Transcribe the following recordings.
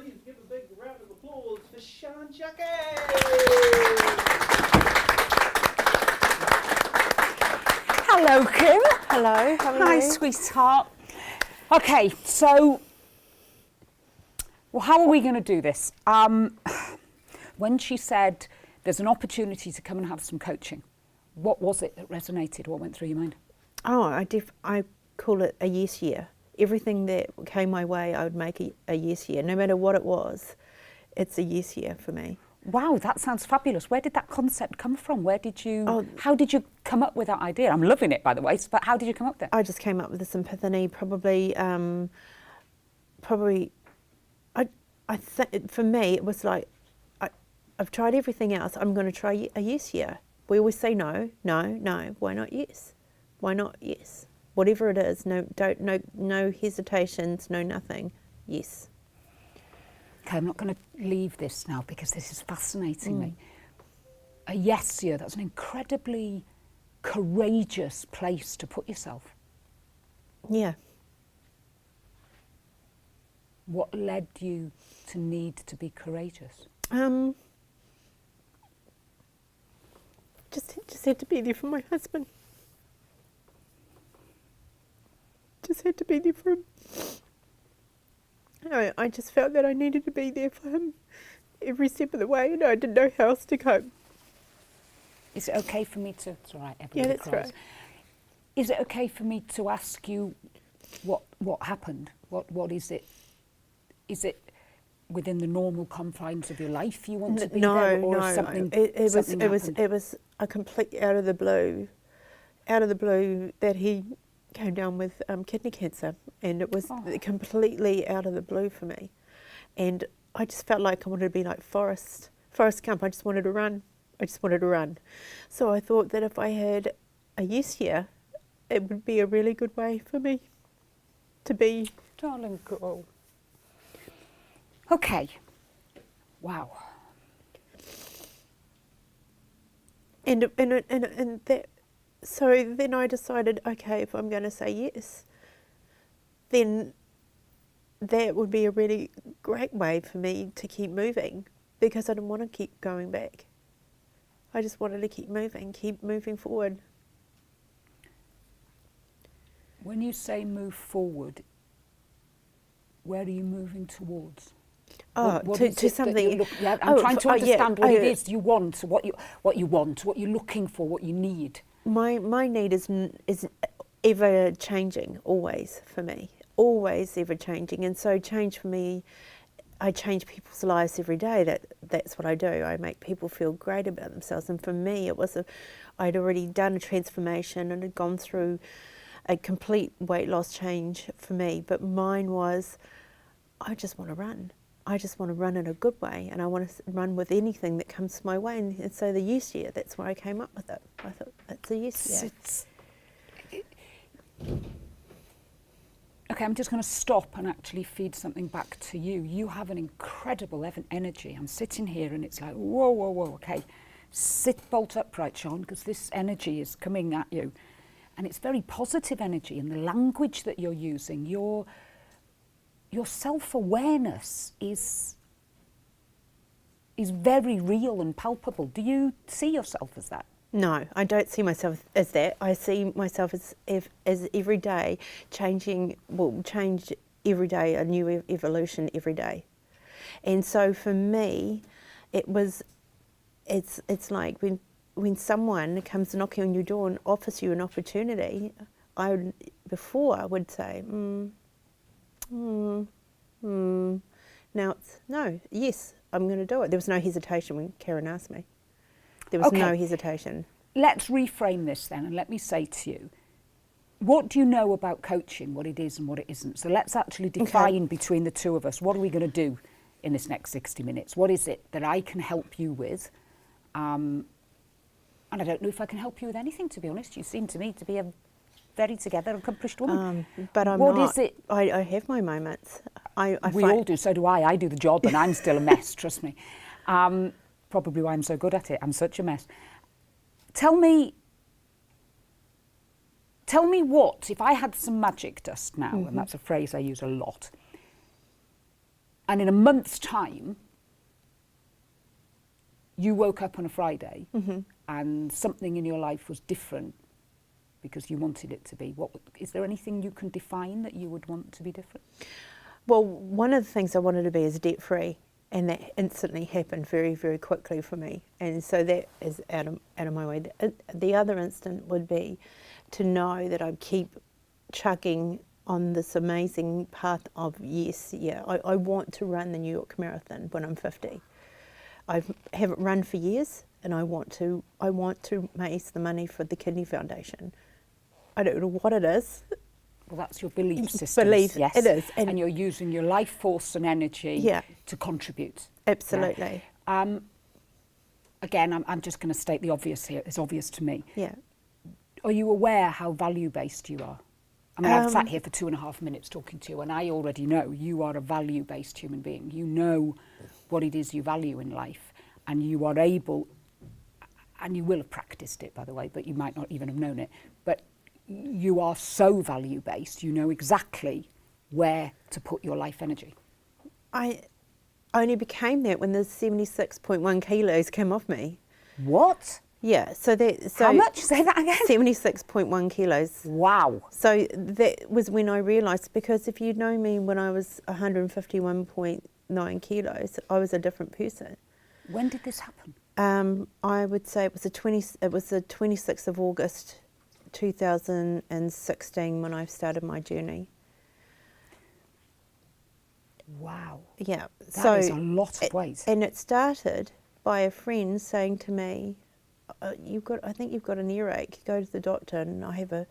please give a big round of applause for Sian Chuckey. Hello, Kim. Hello, how are Hi, you? sweetheart. Okay, so, well, how are we going to do this? When she said there's an opportunity to come and have some coaching, what was it that resonated? What went through your mind? Oh, I call it a yes year. Everything that came my way, I would make a yes year. No matter what it was, it's a yes year for me. Wow, that sounds fabulous. Where did that concept come from? Oh. How did you come up with that idea? I'm loving it, by the way, but how did you come up with it? I just came up with this epiphany, I think for me it was like, I've tried everything else, I'm going to try a yes year. We always say no, why not yes? Why not yes? Whatever it is, no hesitations, no nothing, yes. Okay, I'm not going to leave this now because this is fascinating me. A yes year, that's an incredibly courageous place to put yourself. Yeah. What led you to need to be courageous? Just had to be there for my husband. Just had to be there for him. I just felt that I needed to be there for him every step of the way, and I didn't know how else to cope. Is it okay for me to... It's all right, everybody Yeah, that's cries. right. Is it okay for me to ask you what happened? What is it? Is it within the normal confines of your life you want to be there, or something? It was a complete out of the blue that he came down with kidney cancer, and it was completely out of the blue for me, and I just felt like I wanted to be like Forrest Gump. I just wanted to run. So I thought that if I had a yes year, it would be a really good way for me to be. Darling girl. Okay. Wow. And that, so then I decided, okay, if I'm going to say yes, then that would be a really great way for me to keep moving, because I didn't want to keep going back. I just wanted to keep moving forward. When you say move forward, where are you moving towards? What is To it that something. I'm trying to understand what it is you want, what you want, what you're looking for, what you need. My need is ever changing, always for me, always ever changing, and so change for me. I change people's lives every day. That's what I do. I make people feel great about themselves, and for me, it was I'd already done a transformation and had gone through a complete weight loss change for me. But mine was, I just want to run. I just want to run in a good way, and I want to run with anything that comes my way. And so the yes year, that's where I came up with it. I thought, that's a yes year. Okay, I'm just going to stop and actually feed something back to you. You have an incredible energy. I'm sitting here and it's like, whoa, okay. Sit bolt upright, Sian, because this energy is coming at you. And it's very positive energy, and the language that you're using, your self-awareness is very real and palpable. Do you see yourself as that? No, I don't see myself as that. I see myself as every day changing, change every day, a new evolution every day. And so for me, it's like when someone comes knocking on your door and offers you an opportunity, before I would say, now it's no, yes, I'm going to do it. There was no hesitation when Karen asked me. There was no hesitation. Let's reframe this then, and let me say to you, what do you know about coaching, what it is and what it isn't? So let's actually define between the two of us, what are we going to do in this next 60 minutes? What is it that I can help you with? And I don't know if I can help you with anything, to be honest. You seem to me to be a very together, accomplished woman. But I'm what not. Is it? I have my moments. We all do, so do I. I do the job and I'm still a mess, trust me. Probably why I'm so good at it. I'm such a mess. Tell me what, if I had some magic dust now, and that's a phrase I use a lot, And in a month's time, you woke up on a Friday and something in your life was different because you wanted it to be. Is there anything you can define that you would want to be different? Well, one of the things I wanted to be is debt-free, and that instantly happened very, very quickly for me. And so that is out of my way. The other instant would be to know that I keep chugging on this amazing path of, I want to run the New York Marathon when I'm 50. I haven't run for years, and I want to raise the money for the Kidney Foundation. I don't know what it is. Well, that's your belief system. Yes, it is. And you're using your life force and energy to contribute. Absolutely. Yeah. Again, I'm just going to state the obvious here. It's obvious to me. Yeah. Are you aware how value-based you are? I mean, I've sat here for 2.5 minutes talking to you, and I already know you are a value-based human being. You know what it is you value in life, and you are able, and you will have practiced it, by the way, but you might not even have known it, but you are so value-based, you know exactly where to put your life energy. I only became that when the 76.1 kilos came off me. What? Yeah, so how much? Say that again. 76.1 kilos. Wow. So that was when I realised, because if you'd known me when I was 151.9 kilos, I was a different person. When did this happen? I would say it was the 26th of August 2016 when I started my journey. Wow. Yeah. That is a lot of weight. And it started by a friend saying to me, I think you've got an earache, go to the doctor. And I have a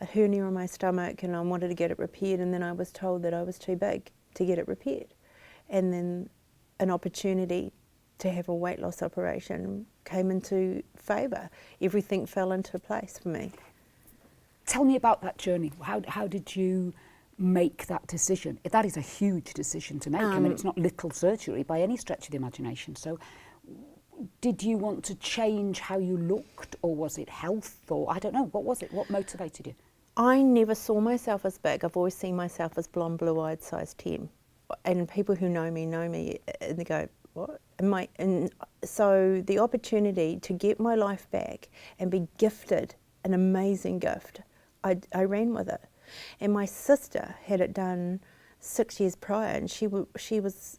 hernia on my stomach and I wanted to get it repaired, and then I was told that I was too big to get it repaired. And then an opportunity to have a weight loss operation came into favour. Everything fell into place for me. Tell me about that journey. How did you make that decision? That is a huge decision to make. I mean, it's not little surgery by any stretch of the imagination. So did you want to change how you looked, or was it health, or I don't know, what was it? What motivated you? I never saw myself as big. I've always seen myself as blonde, blue-eyed, size 10. And people who know me, and they go, what? And so the opportunity to get my life back and be gifted an amazing gift, I ran with it. And my sister had it done 6 years prior, and she was,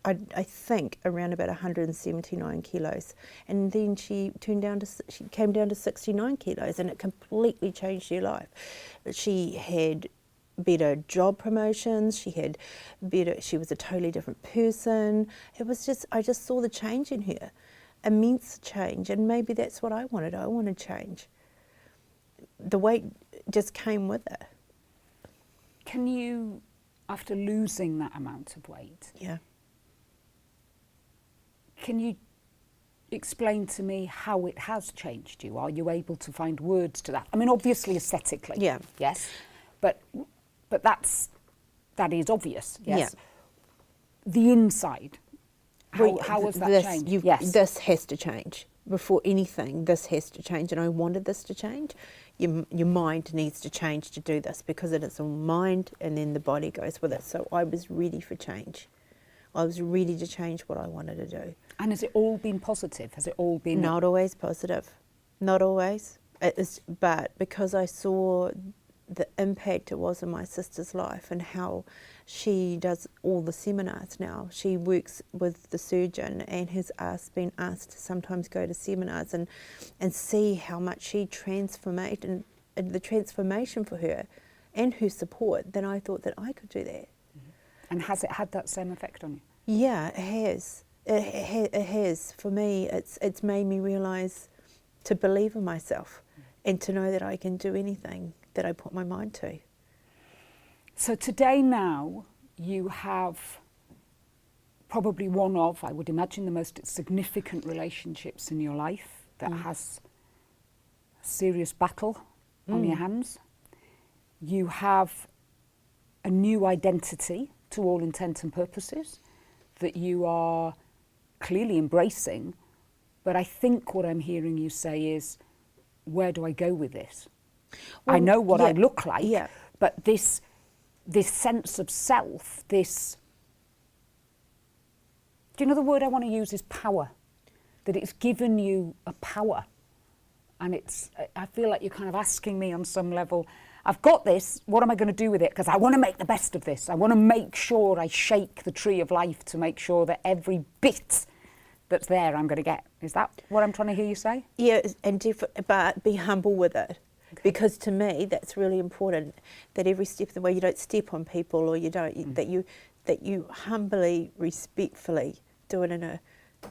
I think, around about 179 kilos. And then she came down to 69 kilos, and it completely changed her life. She had better job promotions, she was a totally different person. It was just, I just saw the change in her, immense change, and maybe that's what I wanted change. The weight just came with it. Can you, after losing that amount of weight, can you explain to me how it has changed you? Are you able to find words to that? I mean, obviously aesthetically, yes, but that is obvious, yes. Yeah. The inside, how has that changed? This has to change. Before anything, this has to change, and I wanted this to change. Your mind needs to change to do this, because it is a mind and then the body goes with it. So I was ready for change. I was ready to change what I wanted to do. And has it all been positive? Has it all been... Not always positive. Not always. But because I saw the impact it was in my sister's life and how she does all the seminars now. She works with the surgeon and has been asked to sometimes go to seminars and see how much she transformed, and the transformation for her and her support, then I thought that I could do that. And has it had that same effect on you? Yeah, it has. It has. For me, it's made me realise to believe in myself and to know that I can do anything that I put my mind to. So today now, you have probably one of, I would imagine, the most significant relationships in your life that has a serious battle on your hands. You have a new identity, to all intent and purposes, that you are clearly embracing. But I think what I'm hearing you say is, where do I go with this? Well, I know what I look like, but this sense of self, this do you know the word I want to use is power? That it's given you a power. And I feel like you're kind of asking me on some level, I've got this, what am I going to do with it? Because I want to make the best of this. I want to make sure I shake the tree of life to make sure that every bit that's there I'm going to get. Is that what I'm trying to hear you say? Yeah, but be humble with it. Okay. Because to me, that's really important, that every step of the way you don't step on people, or you don't, that you humbly, respectfully do it in a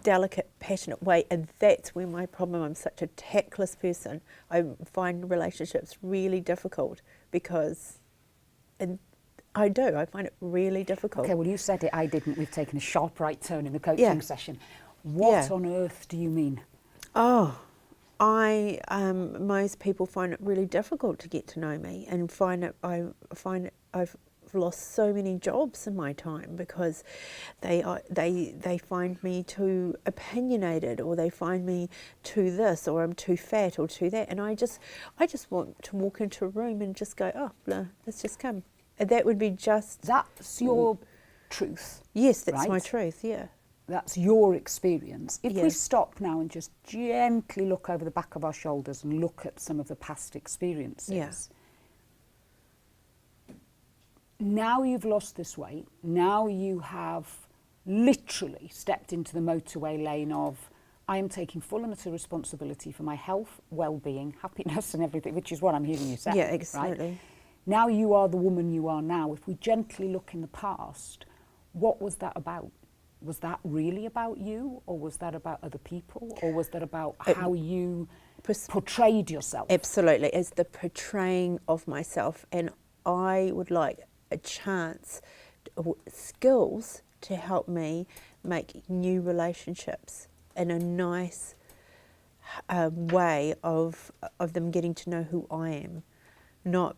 delicate, passionate way. And that's where my problem, I'm such a tactless person. I find relationships really difficult because, and I find it really difficult. Okay, well, you said it, I didn't. We've taken a sharp right turn in the coaching session. What on earth do you mean? Oh, most people find it really difficult to get to know me, and I've lost so many jobs in my time because they find me too opinionated, or they find me too this, or I'm too fat, or too that, and I just want to walk into a room and just go, oh, blah, let's just come. And that would be just... That's your truth. Yes, that's right? my truth, yeah. That's your experience. If we stop now and just gently look over the back of our shoulders and look at some of the past experiences. Now you've lost this weight. Now you have literally stepped into the motorway lane of, I am taking full and utter responsibility for my health, well-being, happiness and everything, which is what I'm hearing you say. Yeah, absolutely. Right? Now you are the woman you are now. If we gently look in the past, what was that about? Was that really about you, or was that about other people, or was that about how you portrayed yourself? Absolutely, it's the portraying of myself, and I would like a chance, skills to help me make new relationships in a nice way of them getting to know who I am, not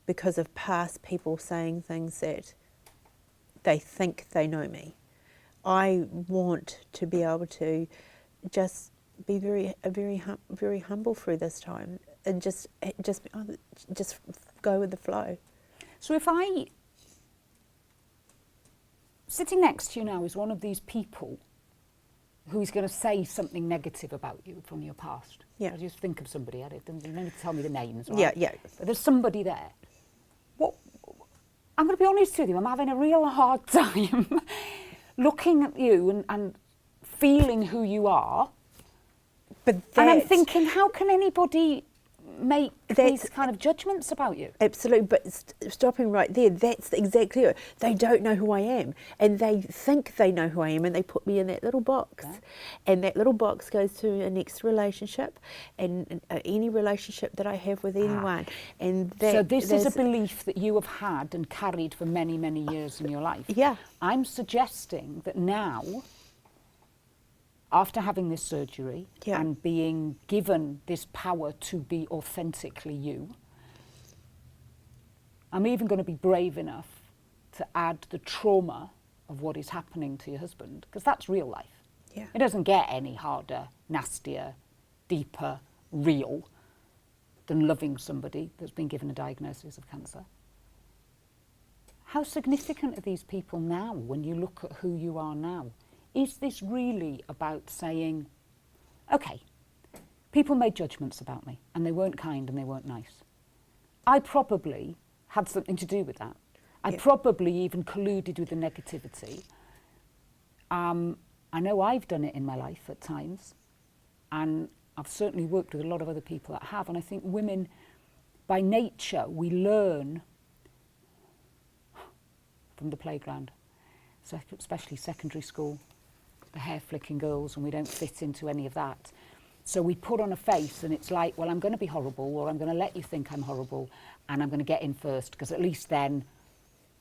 because of past people saying things that they think they know me. I want to be able to just be very humble through this time, and just go with the flow. So if sitting next to you now is one of these people who is going to say something negative about you from your past. Yeah. I just think of somebody. I don't need to tell me the names. Right? Yeah. But there's somebody there. I'm going to be honest with you. I'm having a real hard time looking at you and feeling who you are. But and I'm thinking, how can anybody make these kind of judgments about you? Absolutely, but stopping right there, that's exactly it. They don't know who I am, and they think they know who I am, and they put me in that little box. Yeah. And that little box goes to a next relationship, and any relationship that I have with anyone. And so this is a belief that you have had and carried for many, many years in your life. Yeah. I'm suggesting that now, after having this surgery and being given this power to be authentically you, I'm even going to be brave enough to add the trauma of what is happening to your husband, because that's real life. Yeah. It doesn't get any harder, nastier, deeper, real than loving somebody that's been given a diagnosis of cancer. How significant are these people now when you look at who you are now? Is this really about saying, okay, people made judgments about me and they weren't kind and they weren't nice. I probably had something to do with that. I probably even colluded with the negativity. I know I've done it in my life at times, and I've certainly worked with a lot of other people that have, and I think women, by nature, we learn from the playground, especially secondary school, the hair flicking girls, and we don't fit into any of that. So we put on a face and it's like, well, I'm going to be horrible, or I'm going to let you think I'm horrible, and I'm going to get in first, because at least then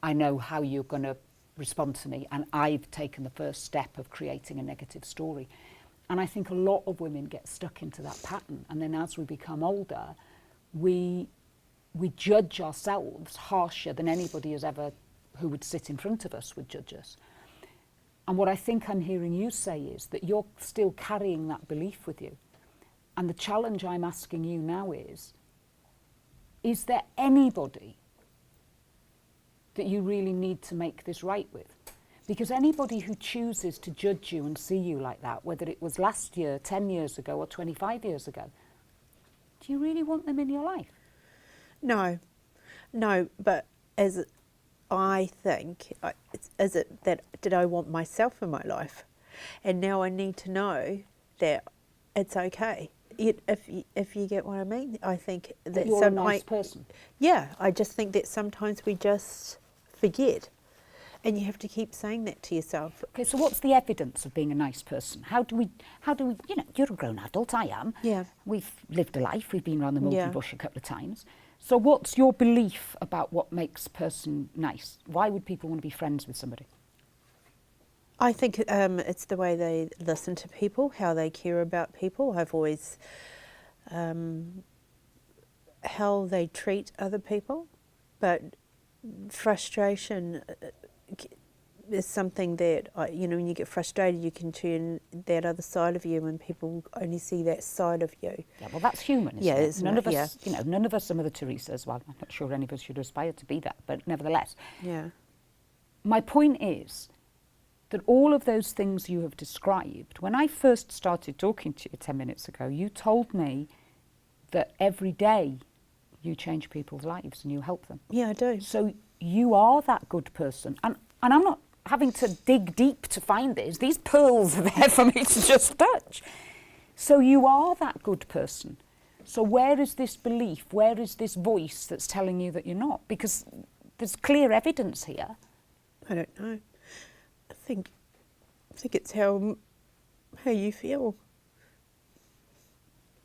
I know how you're going to respond to me, and I've taken the first step of creating a negative story. And I think a lot of women get stuck into that pattern, and then as we become older, we judge ourselves harsher than anybody has ever, who would sit in front of us, would judge us. And what I think I'm hearing you say is that you're still carrying that belief with you. And the challenge I'm asking you now is there anybody that you really need to make this right with? Because anybody who chooses to judge you and see you like that, whether it was last year, 10 years ago, or 25 years ago, do you really want them in your life? No, but as I think, is it that did I want myself in my life? And now I need to know that it's okay. If you get what I mean, I think that You're a nice person. Yeah, I just think that sometimes we just forget, and you have to keep saying that to yourself. Okay, so what's the evidence of being a nice person? How do we, you know, you're a grown adult, I am. Yeah. We've lived a life, we've been around the Yeah. multi-bush a couple of times. So what's your belief about what makes a person nice? Why would people want to be friends with somebody? I think it's the way they listen to people, how they care about people. I've always, how they treat other people. But frustration is something that, you know, when you get frustrated, you can turn that other side of you and people only see that side of you. Yeah, well, that's human, isn't Yeah, it? isn't None it? of us, Yeah. you know, none of us are Mother Teresa's. Well, I'm not sure any of us should aspire to be that, but nevertheless. Yeah. My point is that all of those things you have described, when I first started talking to you 10 minutes ago, you told me that every day you change people's lives and you help them. Yeah, I do. So you are that good person. And I'm not having to dig deep to find this. These pearls are there for me to just touch. So you are that good person. So where is this belief? Where is this voice that's telling you that you're not? Because there's clear evidence here. I don't know. I think it's how you feel.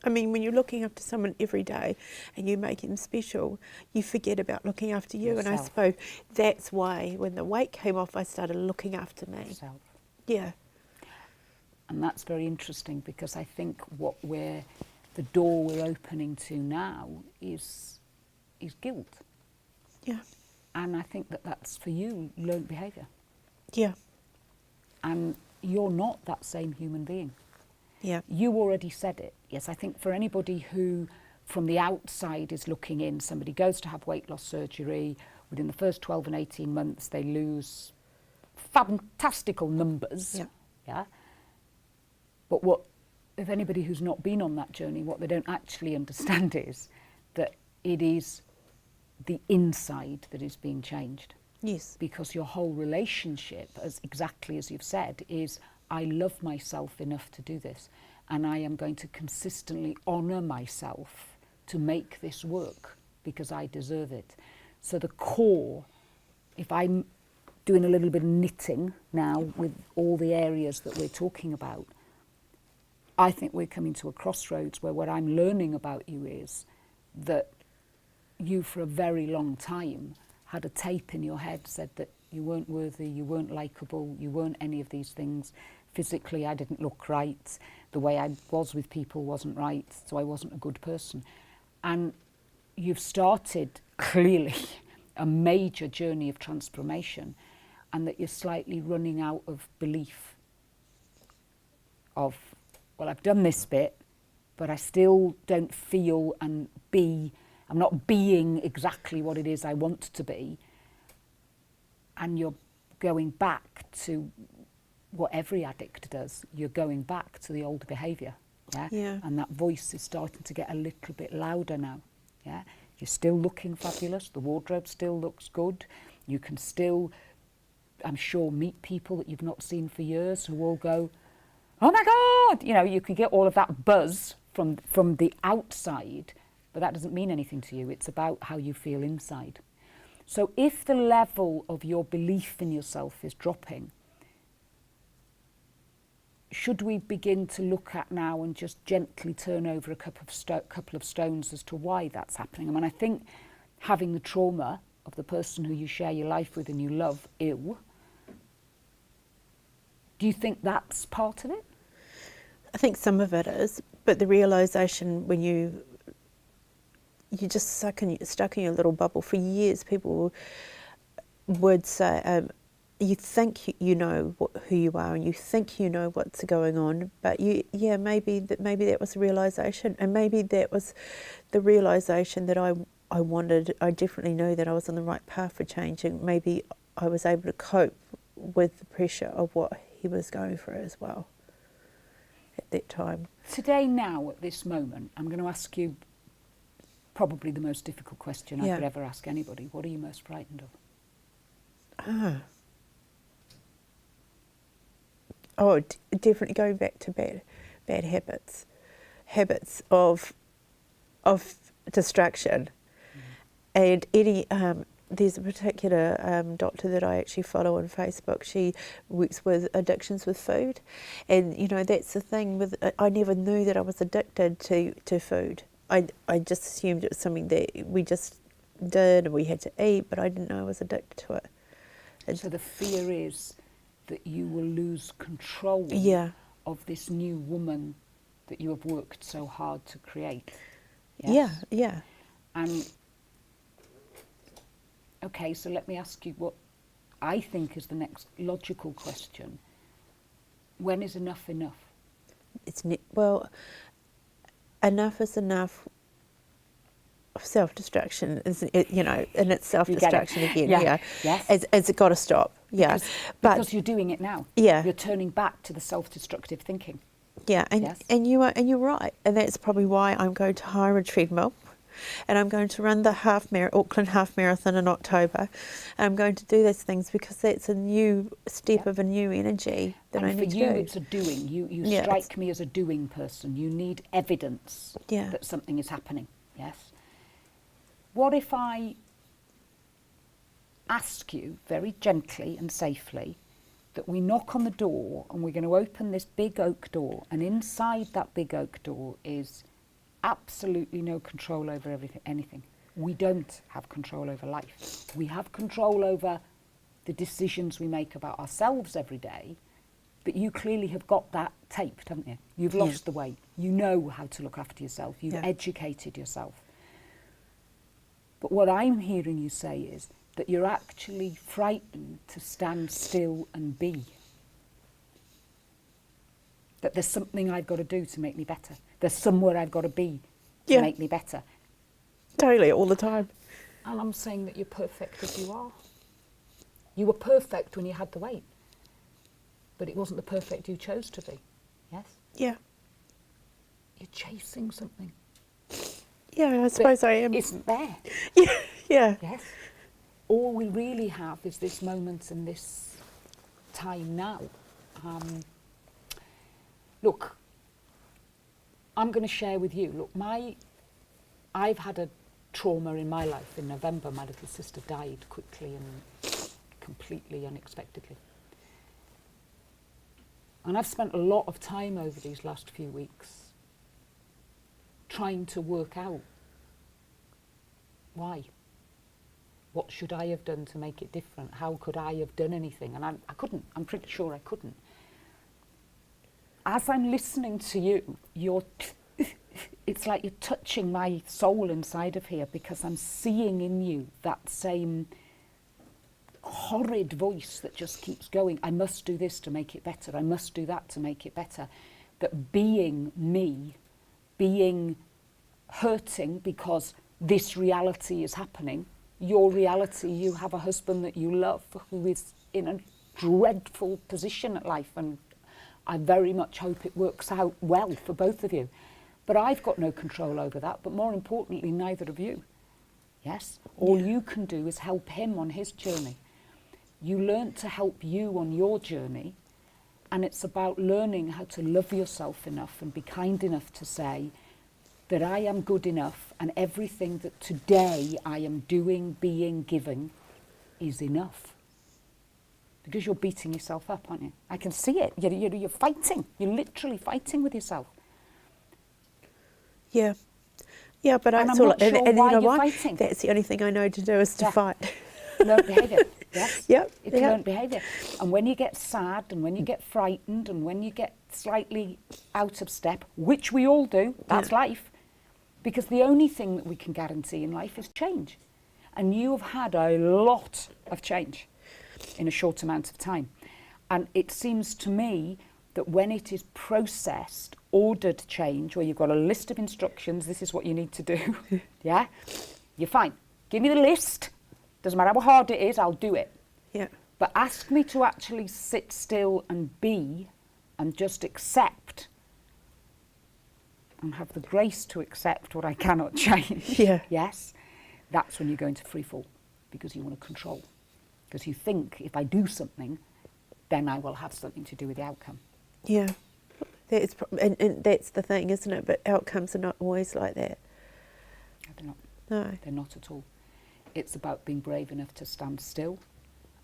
I mean, when you're looking after someone every day and you make him special, you forget about looking after you. And I Yourself. suppose that's why when the weight came off, I started looking after me. Yourself. Yeah. And that's very interesting because I think the door we're opening to now is guilt. Yeah. And I think that's for you learned behaviour. Yeah. And you're not that same human being. Yeah. You already said it. Yes, I think for anybody who from the outside is looking in, somebody goes to have weight loss surgery, within the first 12 and 18 months they lose fantastical numbers. Yeah. Yeah. But if anybody who's not been on that journey, what they don't actually understand is that it is the inside that is being changed. Yes. Because your whole relationship, exactly as you've said, is I love myself enough to do this, and I am going to consistently honour myself to make this work because I deserve it. So the core, if I'm doing a little bit of knitting now with all the areas that we're talking about, I think we're coming to a crossroads where what I'm learning about you is that you for a very long time had a tape in your head said that you weren't worthy, you weren't likeable, you weren't any of these things. Physically, I didn't look right. The way I was with people wasn't right, so I wasn't a good person. And you've started, clearly, a major journey of transformation, and that you're slightly running out of belief of, well, I've done this bit, but I still don't feel I'm not being exactly what it is I want to be. And you're going back to what every addict does. You're going back to the old behaviour. Yeah? Yeah. And that voice is starting to get a little bit louder now. Yeah? You're still looking fabulous. The wardrobe still looks good. You can still, I'm sure, meet people that you've not seen for years who all go, oh my God! You know, you can get all of that buzz from the outside, but that doesn't mean anything to you. It's about how you feel inside. So if the level of your belief in yourself is dropping, should we begin to look at now and just gently turn over a couple of stones as to why that's happening? I mean, I think having the trauma of the person who you share your life with and you love ill, do you think that's part of it? I think some of it is, but the realisation when you're just stuck in your little bubble for years, people would say, you think you know who you are and you think you know what's going on, but maybe that was the realisation, and maybe that was the realisation that I wanted. I definitely knew that I was on the right path for changing. Maybe I was able to cope with the pressure of what he was going through as well at that time. Today, now, at this moment, I'm going to ask you probably the most difficult question I Yeah. could ever ask anybody. What are you most frightened of? Oh, definitely going back to bad habits of distraction. And any there's a particular doctor that I actually follow on Facebook. She works with addictions with food, and you know that's the thing with. I never knew that I was addicted to food. I just assumed it was something that we just did and we had to eat, but I didn't know I was addicted to it. So the fear is that you will lose control Yeah. of this new woman that you have worked so hard to create. Yeah, yeah. And okay, so let me ask you what I think is the next logical question. When is enough enough? Well, enough is enough. Self-destruction is, you know, and it's self-destruction again. Yeah. Yes. It's got to stop. Yeah. Because you're doing it now. Yeah. You're turning back to the self-destructive thinking. Yeah, and Yes. and you're right, and that's probably why I'm going to hire a treadmill, and I'm going to run the Auckland Half Marathon in October. I'm going to do those things because that's a new step of a new energy that I need to do. And for you, it's a doing. You Yeah, strike me as a doing person. You need evidence Yeah. that something is happening. Yes. What if I ask you very gently and safely that we knock on the door and we're going to open this big oak door, and inside that big oak door is absolutely no control over anything. We don't have control over life. We have control over the decisions we make about ourselves every day, but you clearly have got that taped, haven't you? You've lost the weight. You know how to look after yourself. You've educated yourself. But what I'm hearing you say is that you're actually frightened to stand still and be. That there's something I've got to do to make me better. There's somewhere I've got to be to make me better. Totally, all the time. And I'm saying that you're perfect as you are. You were perfect when you had the weight, but it wasn't the perfect you chose to be. Yes? Yeah. You're chasing something. Yeah, I suppose I am. Isn't there? Yeah. Yes. All we really have is this moment and this time now. Look, I'm going to share with you. Look, I've had a trauma in my life. In November, my little sister died quickly and completely unexpectedly. And I've spent a lot of time over these last few weeks trying to work out why. What should I have done to make it different? How could I have done anything? And I couldn't. I'm pretty sure I couldn't. As I'm listening to you, it's like you're touching my soul inside of here, because I'm seeing in you that same horrid voice that just keeps going. I must do this to make it better. I must do that to make it better. That being me, being hurting because this reality is happening, your reality, you have a husband that you love who is in a dreadful position at life, and I very much hope it works out well for both of you. But I've got no control over that, but more importantly, neither of you. Yes? All you can do is help him on his journey. You learn to help you on your journey, and it's about learning how to love yourself enough and be kind enough to say that I am good enough, and everything that today I am doing, being, giving is enough. Because you're beating yourself up, aren't you? I can see it. You're fighting. You're literally fighting with yourself. Yeah. Yeah, but And that's I'm all. not sure And why you know you're what? fighting. That's the only thing I know to do is to fight. Learned behaviour, yes? Yep. It's learned behaviour. And when you get sad and when you get frightened and when you get slightly out of step, which we all do, that's life. Because the only thing that we can guarantee in life is change. And you have had a lot of change in a short amount of time. And it seems to me that when it is processed, ordered change, where you've got a list of instructions, this is what you need to do, yeah? You're fine. Give me the list. Doesn't matter how hard it is, I'll do it. Yeah. But ask me to actually sit still and be and just accept and have the grace to accept what I cannot change. Yeah. Yes, that's when you go into free fall, because you want to control. Because you think if I do something, then I will have something to do with the outcome. Yeah. And that's the thing, isn't it? But outcomes are not always like that. They're not. No. They're not at all. It's about being brave enough to stand still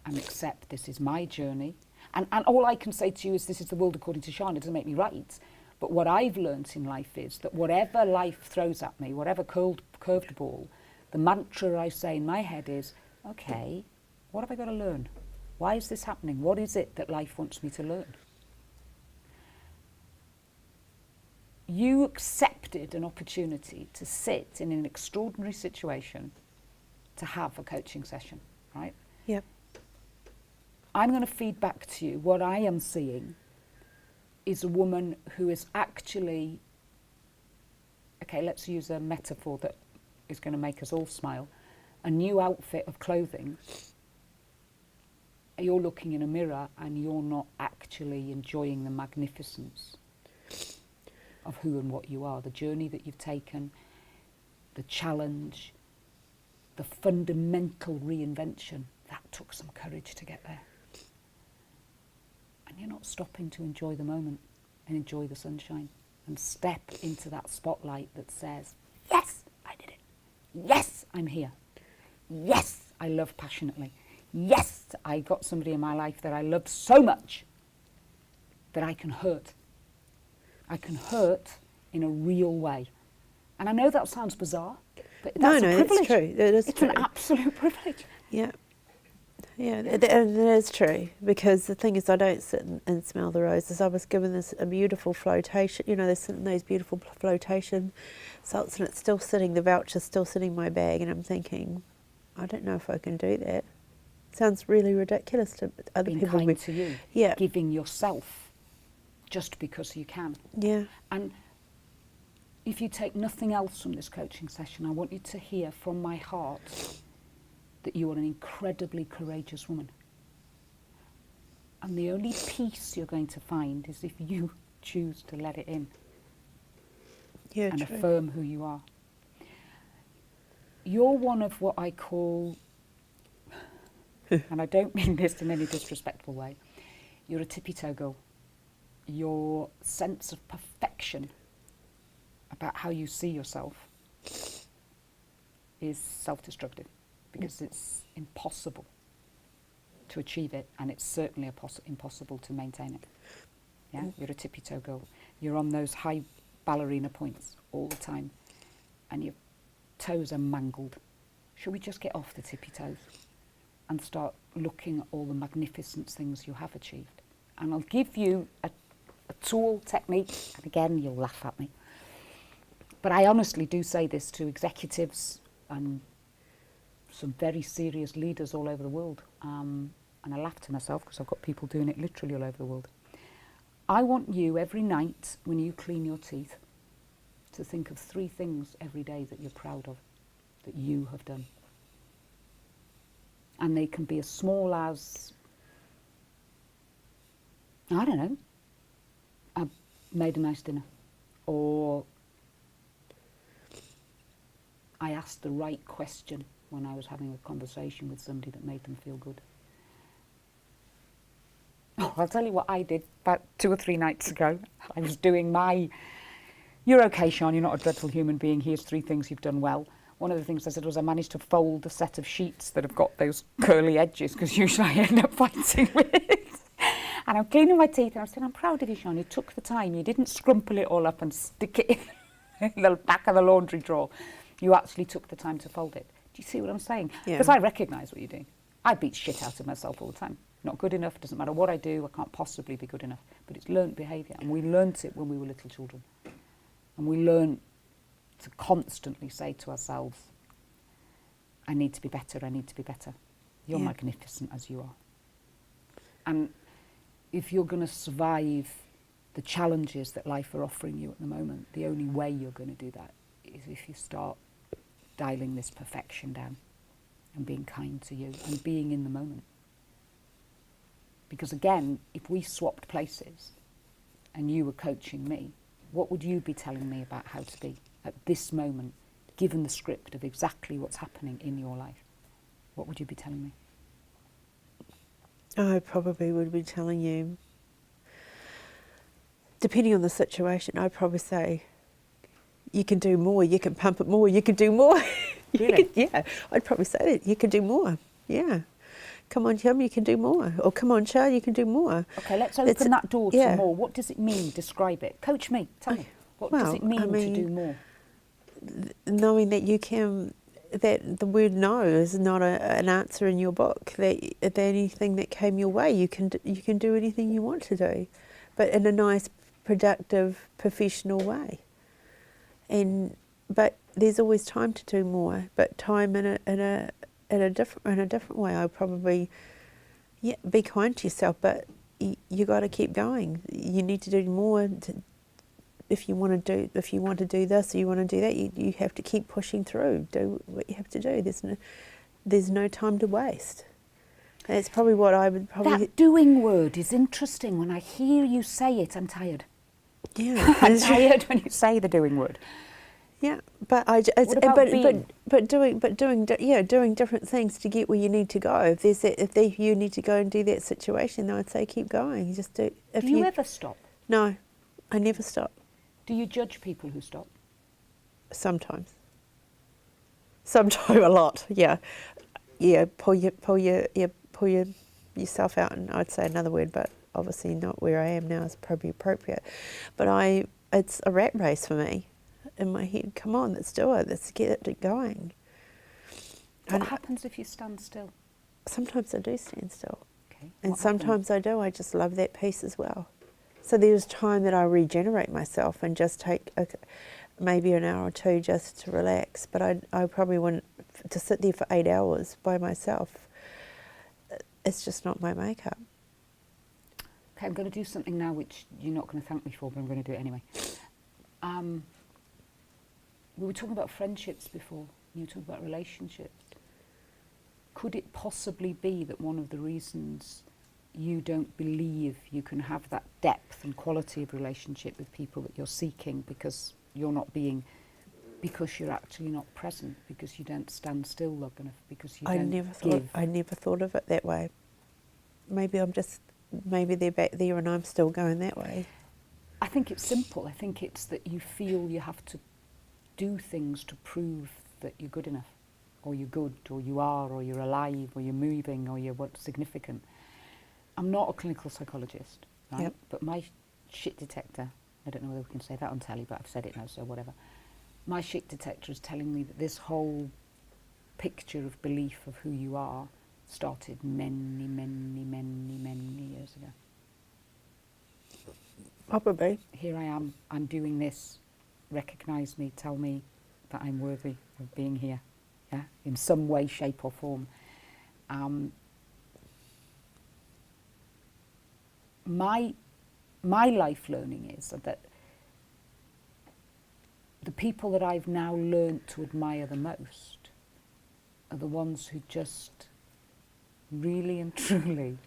and accept this is my journey. And all I can say to you is this is the world according to Sian. It doesn't make me right. But what I've learnt in life is that whatever life throws at me, whatever curved ball, the mantra I say in my head is, okay, what have I got to learn? Why is this happening? What is it that life wants me to learn? You accepted an opportunity to sit in an extraordinary situation to have a coaching session, right? Yep. I'm going to feed back to you what I am seeing is a woman who is actually, okay, let's use a metaphor that is going to make us all smile, a new outfit of clothing. You're looking in a mirror and you're not actually enjoying the magnificence of who and what you are, the journey that you've taken, the challenge, the fundamental reinvention. That took some courage to get there. And you're not stopping to enjoy the moment and enjoy the sunshine and step into that spotlight that says, yes, I did it. Yes, I'm here. Yes, I love passionately. Yes, I got somebody in my life that I love so much that I can hurt. I can hurt in a real way. And I know that sounds bizarre, but that's a privilege. That's true. It is it's true. an absolute privilege. Yeah. Yeah, it is true, because the thing is I don't sit and smell the roses. I was given a beautiful flotation, there's those beautiful flotation salts, and it's still sitting, the voucher's still sitting in my bag, and I'm thinking, I don't know if I can do that. Sounds really ridiculous to other Being people. kind to you. Yeah. Giving yourself just because you can. Yeah. And if you take nothing else from this coaching session, I want you to hear from my heart that you are an incredibly courageous woman. And the only peace you're going to find is if you choose to let it in Yeah, and true. affirm who you are. You're one of what I call, and I don't mean this in any disrespectful way, you're a tippy-toe girl. Your sense of perfection about how you see yourself is self-destructive, because it's impossible to achieve it, and it's certainly impossible to maintain it. Yeah, you're a tippy-toe girl. You're on those high ballerina points all the time, and your toes are mangled. Should we just get off the tippy toes and start looking at all the magnificent things you have achieved? And I'll give you a tool, technique, and again, you'll laugh at me. But I honestly do say this to executives and some very serious leaders all over the world. And I laugh to myself because I've got people doing it literally all over the world. I want you every night when you clean your teeth to think of 3 things every day that you're proud of, that you have done. And they can be as small as, I don't know, I made a nice dinner, or I asked the right question when I was having a conversation with somebody that made them feel good. Oh, I'll tell you what I did about 2 or 3 nights ago. I was doing my, you're okay, Sian, you're not a dreadful human being, here's 3 things you've done well. One of the things I said was I managed to fold a set of sheets that have got those curly edges, because usually I end up fighting with it. And I'm cleaning my teeth and I said, I'm proud of you, Sian, you took the time, you didn't scrumple it all up and stick it in the back of the laundry drawer. You actually took the time to fold it. Do you see what I'm saying? Yeah. Because I recognise what you're doing. I beat shit out of myself all the time. Not good enough, doesn't matter what I do, I can't possibly be good enough. But it's learnt behaviour, and we learnt it when we were little children. And we learn to constantly say to ourselves, I need to be better, I need to be better. You're Yeah. magnificent as you are. And if you're going to survive the challenges that life are offering you at the moment, the only way you're going to do that is if you start dialing this perfection down and being kind to you and being in the moment. Because again, if we swapped places and you were coaching me, what would you be telling me about how to be at this moment, given the script of exactly what's happening in your life? What would you be telling me? I probably would be telling you, depending on the situation, I'd probably say, you can do more, you can pump it more, you can do more. Really? Yeah, I'd probably say that. You can do more. Yeah. Come on, Tim, you can do more. Or come on, Chad, you can do more. Okay, let's open that door to yeah. more. What does it mean? Describe it. Coach me. Tell me. What does Well, it mean I mean, to do more? Knowing that you can, that the word no is not an answer in your book. That anything that came your way, you can do anything you want to do, but in a nice, productive, professional way. But there's always time to do more. But time in a different way. I probably, be kind to yourself, but you got to keep going. You need to do more. If you want to do this or you want to do that, you have to keep pushing through. Do what you have to do. There's no time to waste. That's probably what I would probably. That doing word is interesting. When I hear you say it, I'm tired. Yeah, I'm tired when you say the doing word. Yeah, but doing different things to get where you need to go. If you need to go and do that situation, then I'd say keep going. Just do. Do you ever stop? No, I never stop. Do you judge people who stop? Sometimes a lot. Yeah. Pull yourself out, and I'd say another word, but obviously not where I am now is probably appropriate. But it's a rat race for me. In my head, come on, let's do it. Let's get it going. What happens if you stand still? Sometimes I do stand still, Okay. and sometimes I do. I just love that peace as well. So there's time that I regenerate myself and just take maybe an hour or two just to relax. But I probably wouldn't to sit there for 8 hours by myself. It's just not my makeup. Okay, I'm going to do something now which you're not going to thank me for, but I'm going to do it anyway. We were talking about friendships before. You were talking about relationships. Could it possibly be that one of the reasons you don't believe you can have that depth and quality of relationship with people that you're seeking because you're actually not present, because you don't stand still long enough, because you don't give? I never thought of it that way. Maybe they're back there and I'm still going that way. I think it's simple. I think it's that you feel you have to do things to prove that you're good enough, or you're good, or you are, or you're alive, or you're moving, or you're what's significant. I'm not a clinical psychologist, right? Yep. But my shit detector, I don't know whether we can say that on telly, but I've said it now, so whatever. My shit detector is telling me that this whole picture of belief of who you are started many, many, many, many years ago. Probably. Here I am, I'm doing this, recognise me, tell me that I'm worthy of being here, yeah, in some way, shape or form. My life learning is that the people that I've now learnt to admire the most are the ones who just really and truly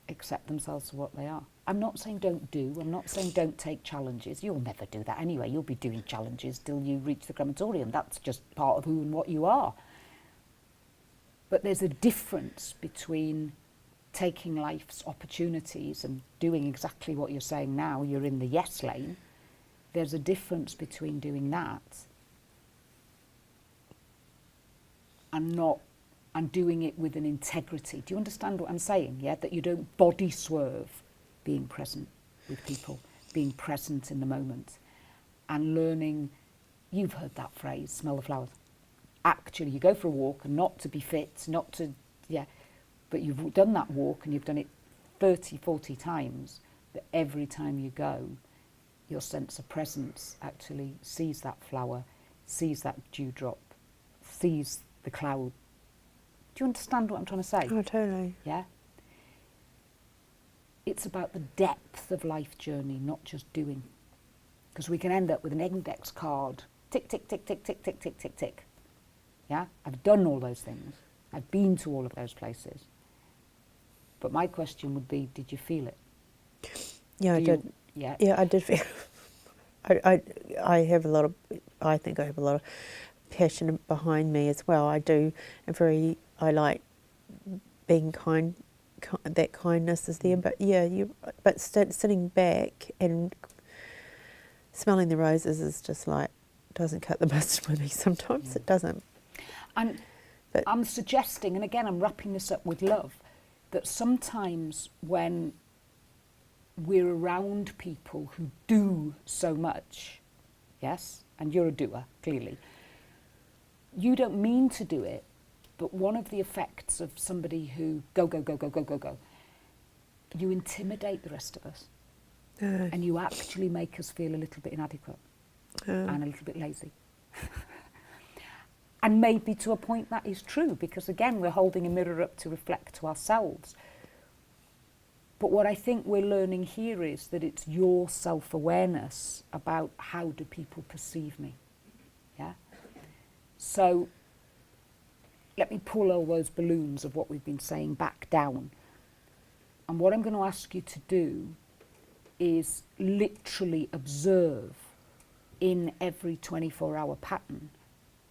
accept themselves for what they are. I'm not saying don't do, I'm not saying don't take challenges. You'll never do that anyway. You'll be doing challenges till you reach the crematorium. That's just part of who and what you are. But there's a difference between taking life's opportunities and doing exactly what you're saying now. You're in the yes lane. There's a difference between doing that and doing it with an integrity. Do you understand what I'm saying? Yeah, that you don't body swerve being present with people, being present in the moment, and learning. You've heard that phrase, smell the flowers. Actually, you go for a walk, and not to be fit, not to, but you've done that walk and you've done it 30, 40 times, that every time you go, your sense of presence actually sees that flower, sees that dewdrop, sees the cloud. Do you understand what I'm trying to say? Oh, totally. Yeah? It's about the depth of life journey, not just doing. Because we can end up with an index card, tick, tick, tick, tick, tick, tick, tick, tick, tick. Yeah? I've done all those things. I've been to all of those places. But my question would be, did you feel it? Yeah, I Do you- did. Yeah. Yeah, I did feel. I have a lot of. I think I have a lot of passion behind me as well. I do. I like being kind. That kindness is there, but yeah, sitting back and smelling the roses is just like doesn't cut the mustard with me. Sometimes it doesn't. And But- I'm suggesting, and again, I'm wrapping this up with love, that sometimes when we're around people who do so much, yes, and you're a doer, clearly, you don't mean to do it, but one of the effects of somebody who go, you intimidate the rest of us, and you actually make us feel a little bit inadequate and a little bit lazy. And maybe to a point that is true, because again, we're holding a mirror up to reflect to ourselves. But what I think we're learning here is that it's your self-awareness about how do people perceive me. Yeah? So let me pull all those balloons of what we've been saying back down. And what I'm going to ask you to do is literally observe in every 24-hour pattern,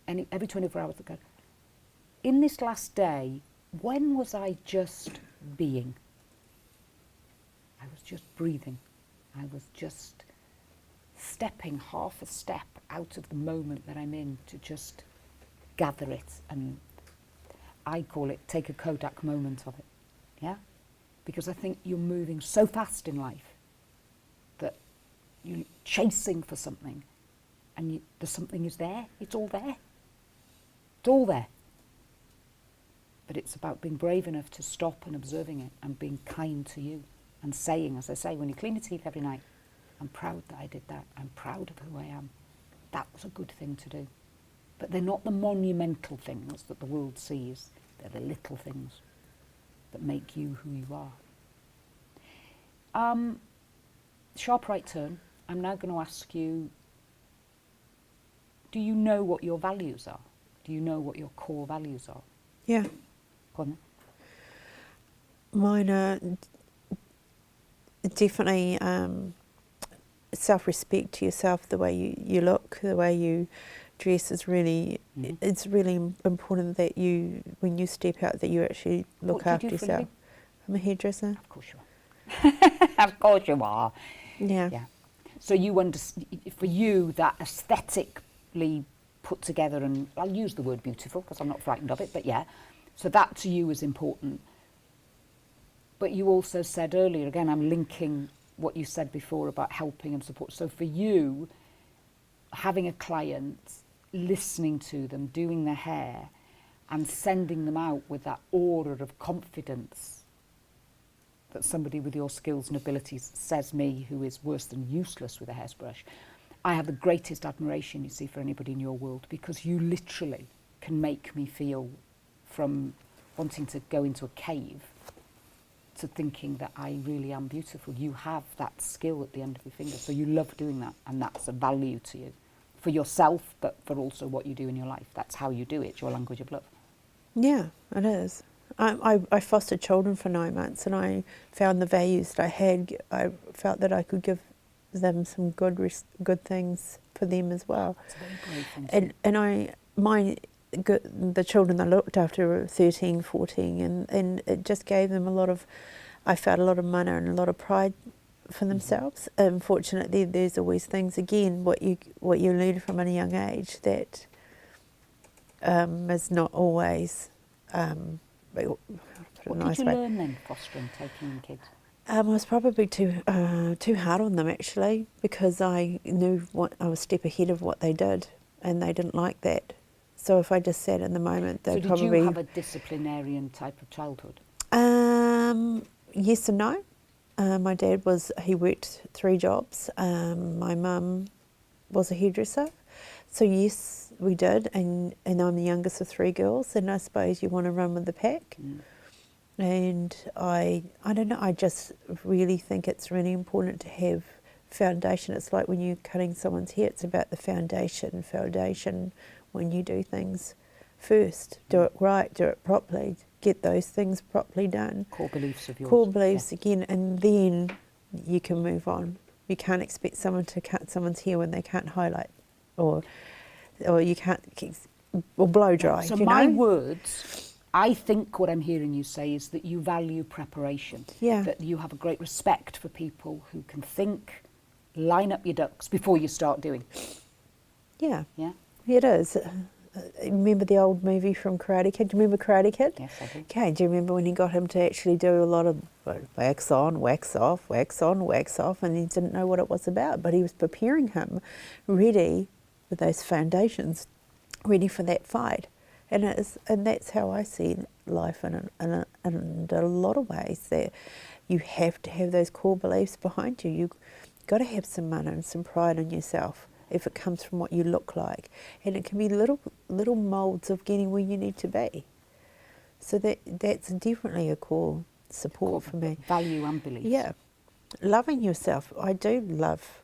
and every 24 hours ago, in this last day, when was I just being? I was just breathing. I was just stepping half a step out of the moment that I'm in to just gather it, and I call it take a Kodak moment of it, yeah? Because I think you're moving so fast in life that you're chasing for something, and the something is there, it's all there. It's all there. But it's about being brave enough to stop and observing it and being kind to you and saying, as I say, when you clean your teeth every night, I'm proud that I did that. I'm proud of who I am. That was a good thing to do. But they're not the monumental things that the world sees. They're the little things that make you who you are. Sharp right turn. I'm now going to ask you, do you know what your values are? Do you know what your core values are? Yeah. Go on then. Mine are definitely self-respect to yourself. The way you look, the way you dress is really. Mhm. It's really important that you, when you step out, that you actually look What after do you do for a yourself. living? I'm a hairdresser. Of course you are. Of course you are. Yeah. Yeah. So you for you, that aesthetically put together, and I'll use the word beautiful because I'm not frightened of it, but yeah. So that to you is important. But you also said earlier, again, I'm linking what you said before about helping and support. So for you, having a client, listening to them, doing their hair, and sending them out with that aura of confidence that somebody with your skills and abilities says me, who is worse than useless with a hairbrush. I have the greatest admiration, you see, for anybody in your world, because you literally can make me feel, from wanting to go into a cave to thinking that I really am beautiful. You have that skill at the end of your finger, so you love doing that, and that's a value to you, for yourself, but for also what you do in your life. That's how you do it, it's your language of love. Yeah, it is. I fostered children for 9 months, and I found the values that I had. I felt that I could give them some good things for them as well. It's a very brave thing to do. And the children I looked after were 13, 14, and it just gave them a lot of, I felt a lot of money and a lot of pride for themselves. Unfortunately, there's always things, again, what you learn from a young age that is not always. What did you learn then, fostering, taking in kids? I was probably too hard on them, actually, because I knew I was a step ahead of what they did, and they didn't like that. So if I just sat in the moment, So they'd did probably. you have a disciplinarian type of childhood? Yes and no. My dad he worked 3 jobs. My mum was a hairdresser. So yes, we did, and I'm the youngest of 3 girls, and I suppose you want to run with the pack. Mm. And I don't know, I just really think it's really important to have foundation. It's like when you're cutting someone's hair, it's about the foundation when you do things first. Do it right, do it properly, get those things properly done. Core beliefs of yours. Core beliefs again, and then you can move on. You can't expect someone to cut someone's hair when they can't highlight, or you can't, or blow dry. So you my know? words, I think what I'm hearing you say is that you value preparation. Yeah. That you have a great respect for people who can think, line up your ducks before you start doing. Yeah, Yeah? it is. Remember the old movie from Karate Kid? Do you remember Karate Kid? Yes, I do. Okay, do you remember when he got him to actually do a lot of wax on, wax off, wax on, wax off, and he didn't know what it was about, but he was preparing him ready with those foundations, ready for that fight. And that's how I see life in a lot of ways, that you have to have those core beliefs behind you. You've got to have some mana and some pride in yourself if it comes from what you look like. And it can be little moulds of getting where you need to be. So that's definitely a core support for me. Value and belief. Yeah. Loving yourself. I do love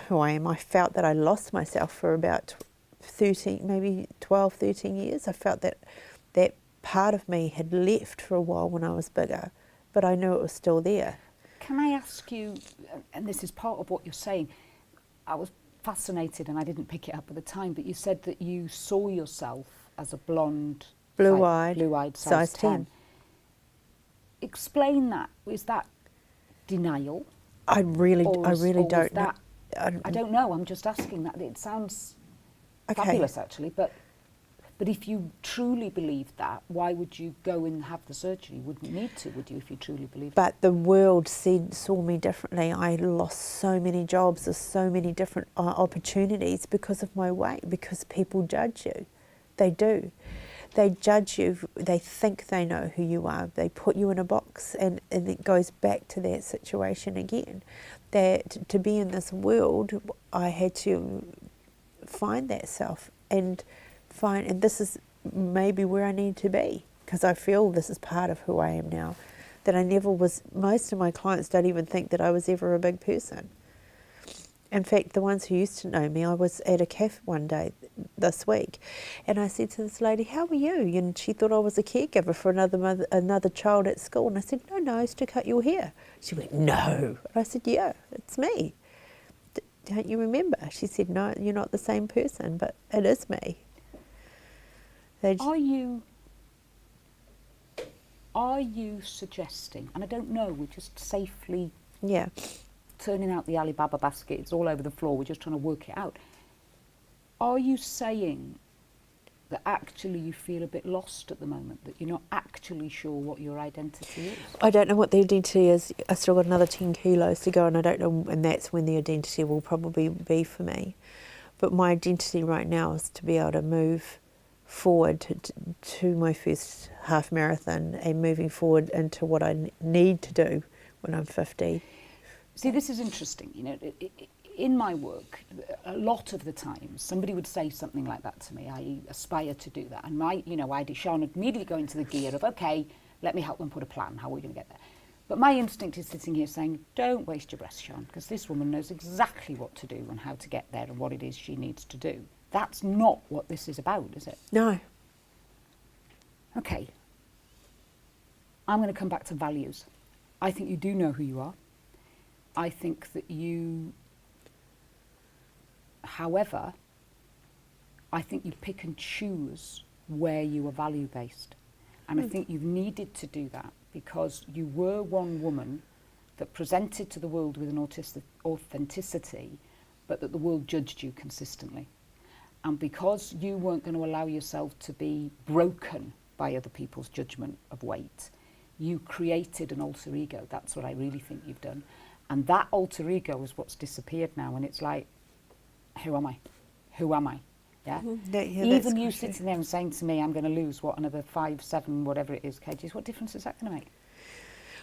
who I am. I felt that I lost myself for about 13, maybe 12, 13 years. I felt that part of me had left for a while when I was bigger, but I knew it was still there. Can I ask you, and this is part of what you're saying, I was fascinated and I didn't pick it up at the time, but you said that you saw yourself as a blonde, blue-eyed size 10. Explain that. Is that denial? I really don't know. I don't know. I'm just asking that. It sounds Okay. fabulous, actually. But if you truly believed that, why would you go and have the surgery? You wouldn't need to, would you, if you truly believed that? But the world saw me differently. I lost so many jobs, there's so many different opportunities because of my weight, because people judge you. They do. They judge you. They think they know who you are. They put you in a box, and it goes back to that situation again. That to be in this world, I had to find that self and this is maybe where I need to be, because I feel this is part of who I am now. That I never was. Most of my clients don't even think that I was ever a big person. In fact, the ones who used to know me, I was at a cafe one day this week, and I said to this lady, "How are you?" And she thought I was a caregiver for another child at school. And I said, "No, it's to cut your hair." She went, "No." And I said, "Yeah, it's me. Don't you remember?" She said, "No, you're not the same person, but it is me." Are you suggesting, and I don't know, we're just safely Yeah. turning out the Alibaba basket, it's all over the floor, we're just trying to work it out. Are you saying that actually you feel a bit lost at the moment, that you're not actually sure what your identity is? I don't know what the identity is. I still got another 10 kilos to go, and I don't know, and that's when the identity will probably be for me. But my identity right now is to be able to move forward to my first half marathon, and moving forward into what I need to do when I'm 50. See, this is interesting. You know, in my work, a lot of the time, somebody would say something like that to me. I aspire to do that, and Sean would immediately go into the gear of, okay, let me help them put a plan. How are we going to get there? But my instinct is sitting here saying, don't waste your breath, Sean, because this woman knows exactly what to do and how to get there and what it is she needs to do. That's not what this is about, is it? No. Okay. I'm going to come back to values. I think you do know who you are. I think that you, however, I think you pick and choose where you are value-based. And I think you've needed to do that because you were one woman that presented to the world with an authenticity, but that the world judged you consistently. And because you weren't going to allow yourself to be broken by other people's judgment of weight, you created an alter ego. That's what I really think you've done. And that alter ego is what's disappeared now. And it's like, who am I? Who am I? Yeah. Even you sitting there and saying to me, I'm going to lose, another 5, 7, whatever it is, kgs, what difference is that going to make?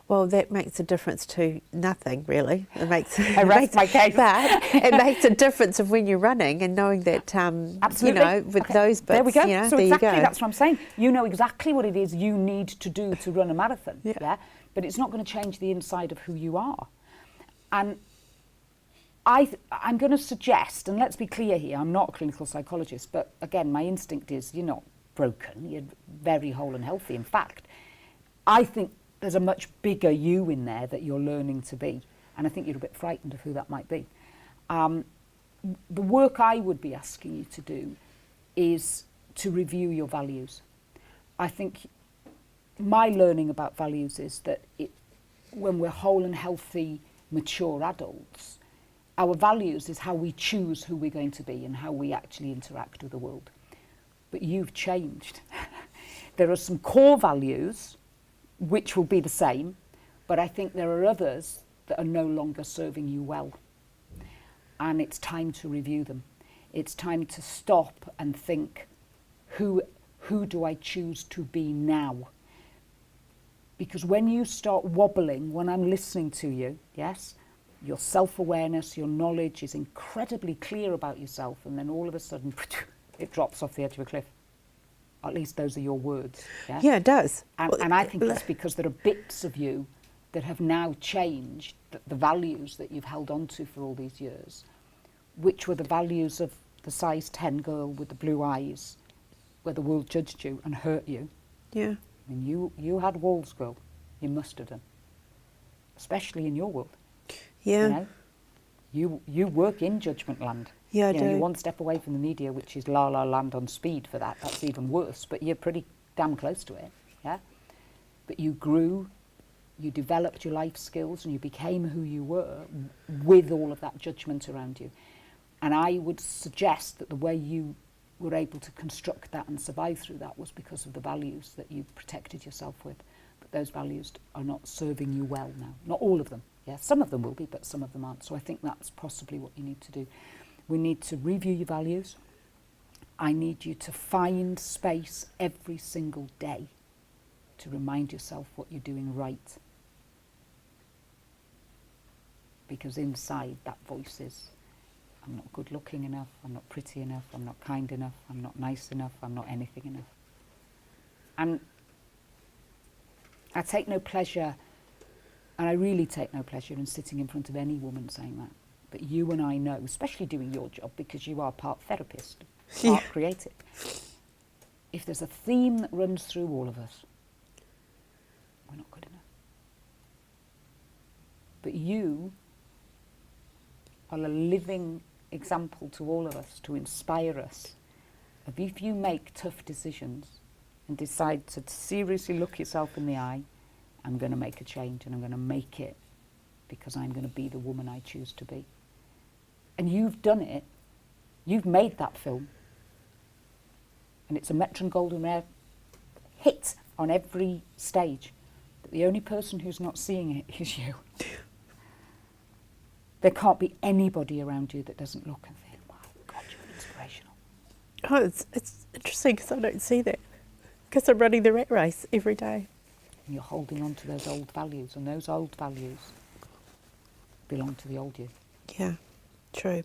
Well, that makes a difference to nothing, really. It makes I rest my case. But it makes a difference of when you're running and knowing that, Absolutely. with those bits. There we go. So there exactly, you go. that's what I'm saying. You know exactly what it is you need to do to run a marathon. Yeah. But it's not going to change the inside of who you are. And I'm going to suggest, and let's be clear here, I'm not a clinical psychologist, but again, my instinct is you're not broken. You're very whole and healthy. In fact, I think there's a much bigger you in there that you're learning to be. And I think you're a bit frightened of who that might be. The work I would be asking you to do is to review your values. I think my learning about values is that when we're whole and healthy, mature adults, our values is how we choose who we're going to be and how we actually interact with the world. But you've changed. There are some core values which will be the same, but I think there are others that are no longer serving you well. And it's time to review them. It's time to stop and think, who do I choose to be now? Because when you start wobbling, when I'm listening to you, yes, your self-awareness, your knowledge is incredibly clear about yourself, and then all of a sudden, it drops off the edge of a cliff. At least those are your words. Yeah, Yeah, it does. and I think it's because there are bits of you that have now changed, the values that you've held on to for all these years, which were the values of the size 10 girl with the blue eyes, where the world judged you and hurt you. Yeah. I mean, you had walls, girl. You must have done. Especially in your world. Yeah. You know? You work in judgment land. Yeah, I you know, do. You're one step away from the media, which is la la land on speed for that. That's even worse. But you're pretty damn close to it. Yeah. But you grew, you developed your life skills, and you became who you were with all of that judgment around you. And I would suggest that the way you were able to construct that and survive through that was because of the values that you protected yourself with. But those values are not serving you well now. Not all of them. Yeah, some of them will be, but some of them aren't. So I think that's possibly what you need to do. We need to review your values. I need you to find space every single day to remind yourself what you're doing right. Because inside that voice is, I'm not good looking enough, I'm not pretty enough, I'm not kind enough, I'm not nice enough, I'm not anything enough. And I take no pleasure, and I really take no pleasure in sitting in front of any woman saying that. But you and I know, especially doing your job, because you are part therapist, part creative, if there's a theme that runs through all of us, we're not good enough. But you are a living example to all of us, to inspire us. If you make tough decisions and decide to seriously look yourself in the eye, I'm going to make a change and I'm going to make it because I'm going to be the woman I choose to be. And you've done it. You've made that film. And it's a Metro Golden Rare hit on every stage. But the only person who's not seeing it is you. There can't be anybody around you that doesn't look and think, wow, God, you're inspirational. Oh, it's interesting because I don't see that. Because I'm running the rat race every day. And you're holding on to those old values, and those old values belong to the old you. Yeah, true.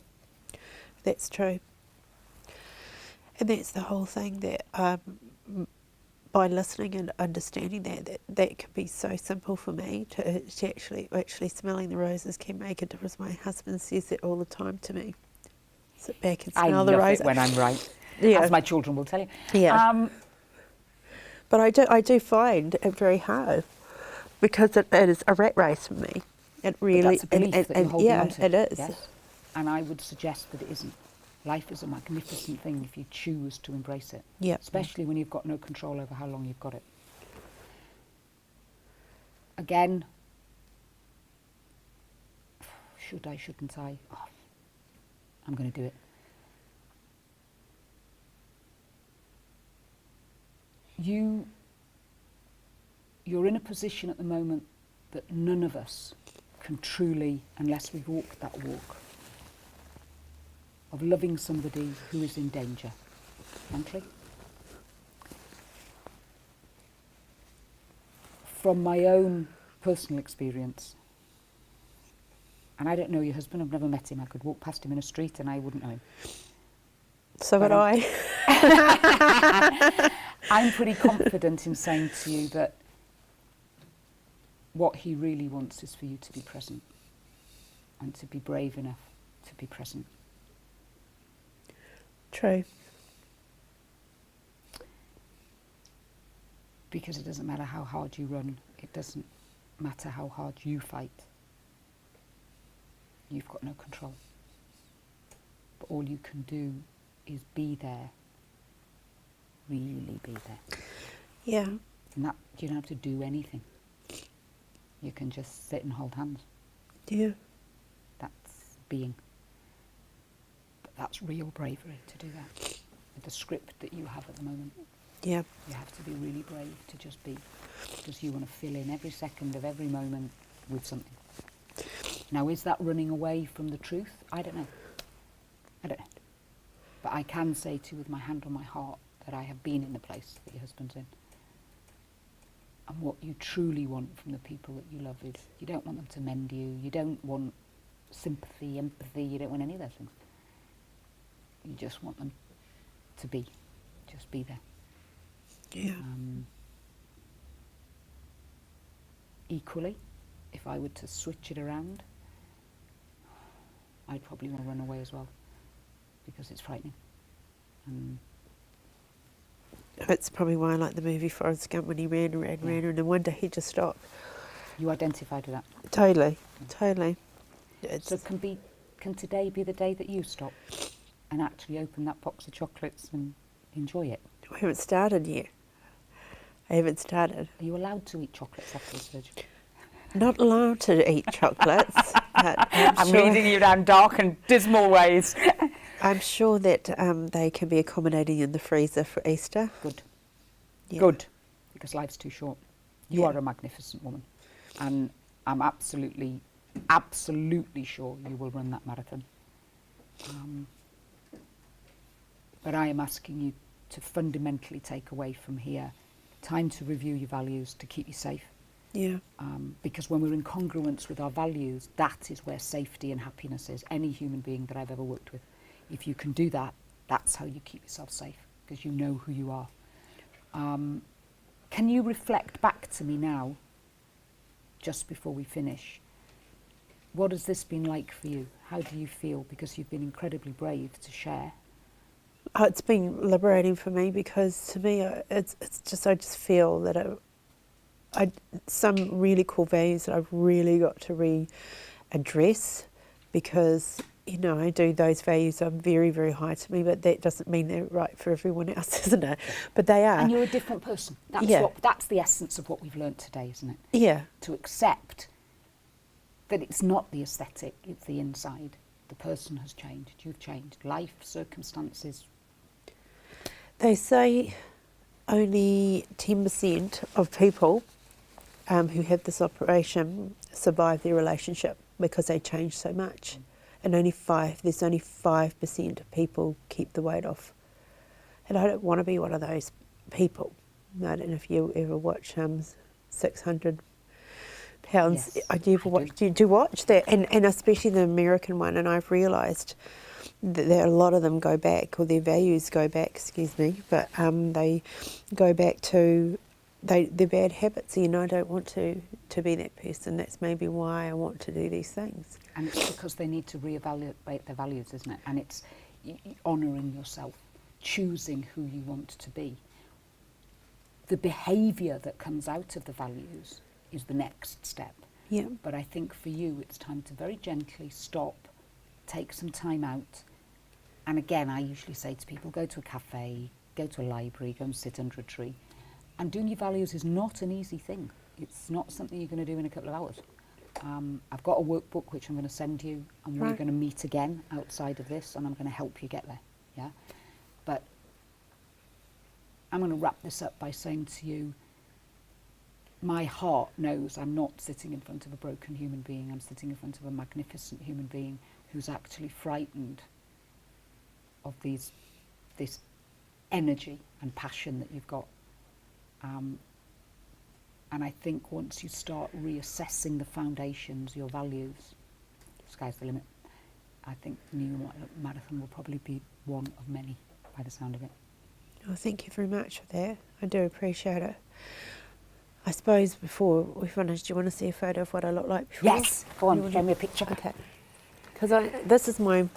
That's true. And that's the whole thing that by listening and understanding that can be so simple for me to actually smelling the roses can make a difference. My husband says that all the time to me. Sit back and smell the roses. I love it when I'm right, Yeah. as my children will tell you. Yeah. But I do find it very hard because it is a rat race for me. It really, But that's a belief that you're holding yeah, on to. it is. Yes? And I would suggest that it isn't. Life is a magnificent thing if you choose to embrace it. Yeah. Especially when you've got no control over how long you've got it. Again, should I, shouldn't I? Oh, I'm going to do it. You're in a position at the moment that none of us can truly, unless we've walked that walk, of loving somebody who is in danger. Frankly, from my own personal experience, and I don't know your husband, I've never met him, I could walk past him in a street and I wouldn't know him. So would I. I'm pretty confident in saying to you that what he really wants is for you to be present and to be brave enough to be present. True. Because it doesn't matter how hard you run, it doesn't matter how hard you fight. You've got no control. But all you can do is be there, really be there. Yeah. And that, you don't have to do anything. You can just sit and hold hands. Yeah. That's being. But that's real bravery to do that. With the script that you have at the moment, Yeah. you have to be really brave to just be. Because you want to fill in every second of every moment with something. Now, is that running away from the truth? I don't know. I don't know. But I can say to you with my hand on my heart that I have been in the place that your husband's in. And what you truly want from the people that you love is, you don't want them to mend you, you don't want sympathy, empathy, you don't want any of those things. You just want them to be, just be there. Yeah. Equally, if I were to switch it around, I'd probably want to run away as well, because it's frightening. That's probably why I like the movie Forrest Gump, when he ran, and then one day he just stopped. You identified with that. Totally. So can today be the day that you stop and actually open that box of chocolates and enjoy it? We haven't started yet. I haven't started. Are you allowed to eat chocolates after the surgery? Not allowed to eat chocolates. But I'm leading you down dark and dismal ways. I'm sure that they can be accommodating in the freezer for Easter. Good. Yeah. Good. Because life's too short. You Yeah. are a magnificent woman. And I'm absolutely sure you will run that marathon. But I am asking you to fundamentally take away from here time to review your values to keep you safe. Yeah. Because when we're in congruence with our values, that is where safety and happiness is. Any human being that I've ever worked with. If you can do that, that's how you keep yourself safe, because you know who you are. Can you reflect back to me now, just before we finish? What has this been like for you? How do you feel? Because you've been incredibly brave to share. Oh, it's been liberating for me, because to me, I just feel that some really cool values that I've really got to readdress, because I do, those values are very, very high to me, but that doesn't mean they're right for everyone else, isn't it? But they are. And you're a different person. That's Yeah. that's the essence of what we've learnt today, isn't it? Yeah. To accept that it's not the aesthetic, it's the inside. The person has changed, you've changed. Life, circumstances. They say only 10% of people who have this operation survive their relationship because they change so much. And there's only 5% of people keep the weight off. And I don't want to be one of those people. I don't know if you ever watch 600 Pounds. Yes, Do you watch that? And especially the American one. And I've realised that a lot of them go back, or their values go back, but they go back to their bad habits. I don't want to be that person. That's maybe why I want to do these things. And it's because they need to reevaluate their values, isn't it? And it's honouring yourself, choosing who you want to be. The behaviour that comes out of the values is the next step. Yeah. But I think for you, it's time to very gently stop, take some time out. And again, I usually say to people, go to a cafe, go to a library, go and sit under a tree. And doing your values is not an easy thing. It's not something you're going to do in a couple of hours. I've got a workbook which I'm going to send you, and we're Right. going to meet again outside of this, and I'm going to help you get there. Yeah. But I'm going to wrap this up by saying to you, my heart knows I'm not sitting in front of a broken human being. I'm sitting in front of a magnificent human being who's actually frightened of this energy and passion that you've got. And I think once you start reassessing the foundations, your values, sky's the limit. I think New York Marathon will probably be one of many, by the sound of it. Oh, thank you very much for that. I do appreciate it. I suppose before we finish, do you want to see a photo of what I look like before? Yes, go on, show me a picture. Okay. Because this is my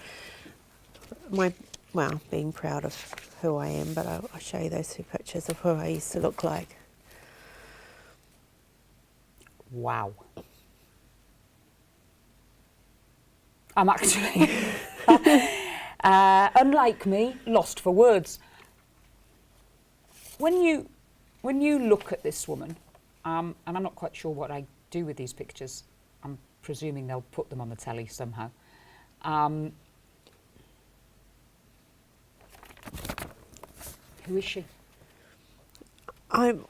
being proud of who I am, but I'll show you those two pictures of who I used to look like. Wow. I'm actually, unlike me, lost for words. When you look at this woman, and I'm not quite sure what I do with these pictures. I'm presuming they'll put them on the telly somehow. Who is she? I'm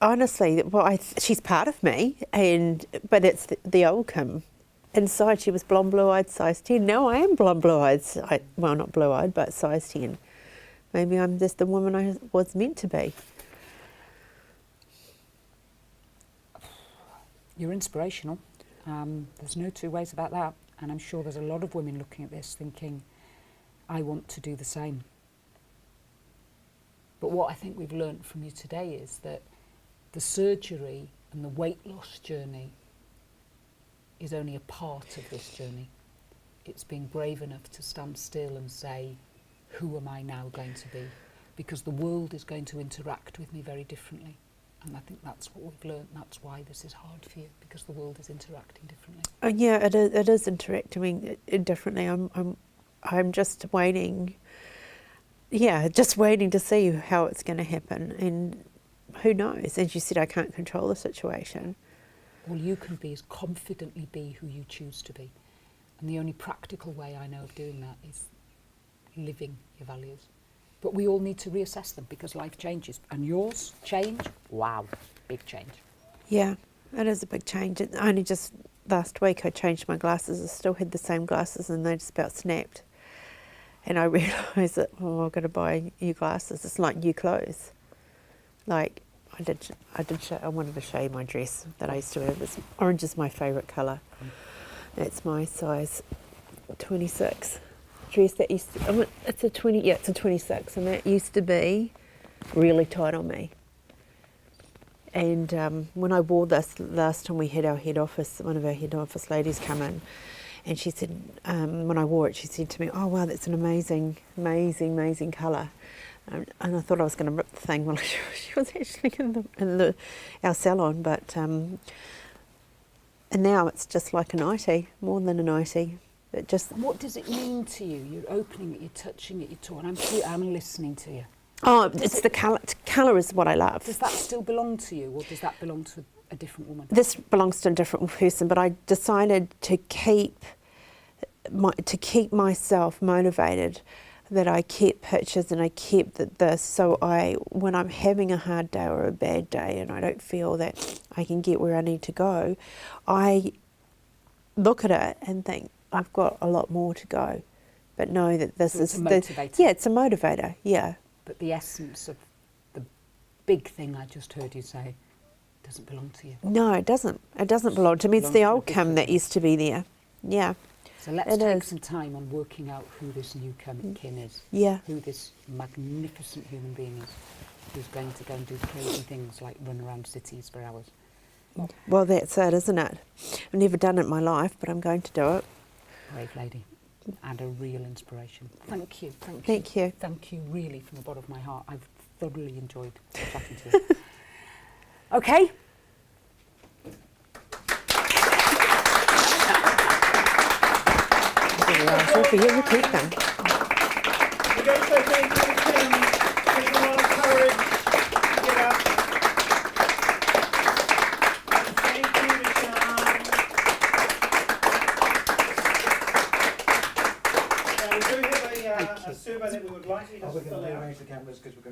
honestly, well, she's part of me, but it's the old Kim. Inside, she was blonde, blue-eyed, size 10. Now I am blonde, blue-eyed. Well, not blue-eyed, but size 10. Maybe I'm just the woman I was meant to be. You're inspirational. There's no two ways about that. And I'm sure there's a lot of women looking at this thinking, I want to do the same. But what I think we've learnt from you today is that the surgery and the weight loss journey is only a part of this journey. It's being brave enough to stand still and say, who am I now going to be? Because the world is going to interact with me very differently. And I think that's what we've learnt. That's why this is hard for you, because the world is interacting differently. Yeah, it is interacting differently. I'm just waiting. Yeah, just waiting to see how it's going to happen, and who knows? As you said, I can't control the situation. All you can be is confidently be who you choose to be. And the only practical way I know of doing that is living your values. But we all need to reassess them because life changes. And yours, change, wow, big change. Yeah, it is a big change. It only just last week I changed my glasses. I still had the same glasses and they just about snapped. And I realised that, oh, I've got to buy new glasses. It's like new clothes. Like, I wanted to show you my dress that I used to wear. Orange is my favourite colour. That's my size 26 dress. That used to, it's a 20. Yeah, it's a 26, and that used to be really tight on me. And when I wore this last time, we had our head office. One of our head office ladies come in, and she said, when I wore it, she said to me, "Oh wow, that's an amazing, amazing, amazing colour." And I thought I was going to rip the thing. Well, she was actually in our salon, but and now it's just like a nightie, more than a nightie. It just. What does it mean to you? You're opening it, you're touching it, you're talking. I'm listening to you. Oh, it's the colour. Colour is what I love. Does that still belong to you, or does that belong to a different woman? This belongs to a different person, but I decided to keep myself motivated. That I kept pictures and I kept this, so when I'm having a hard day or a bad day and I don't feel that I can get where I need to go, I look at it and think I've got a lot more to go, but know that this so is a motivator. yeah, it's a motivator. Yeah. But the essence of the big thing I just heard you say doesn't belong to you. No, it doesn't. It doesn't belong to me. It's the old Kim that used to be there. Yeah. So let's take some time on working out who this new Kim is. Yeah. Who this magnificent human being is, who's going to go and do crazy things like run around cities for hours. Well, that's it, isn't it? I've never done it in my life, but I'm going to do it. Brave lady. And a real inspiration. Thank you. Thank you. Thank you, really, from the bottom of my heart. I've thoroughly enjoyed chatting to you. Okay. So for you, we'll keep them. We're going to say thank you to Kim. Give them a lot of courage to get up. And thank you to Sian. Now we do have a survey that we would like you to fill out. the cameras because we're going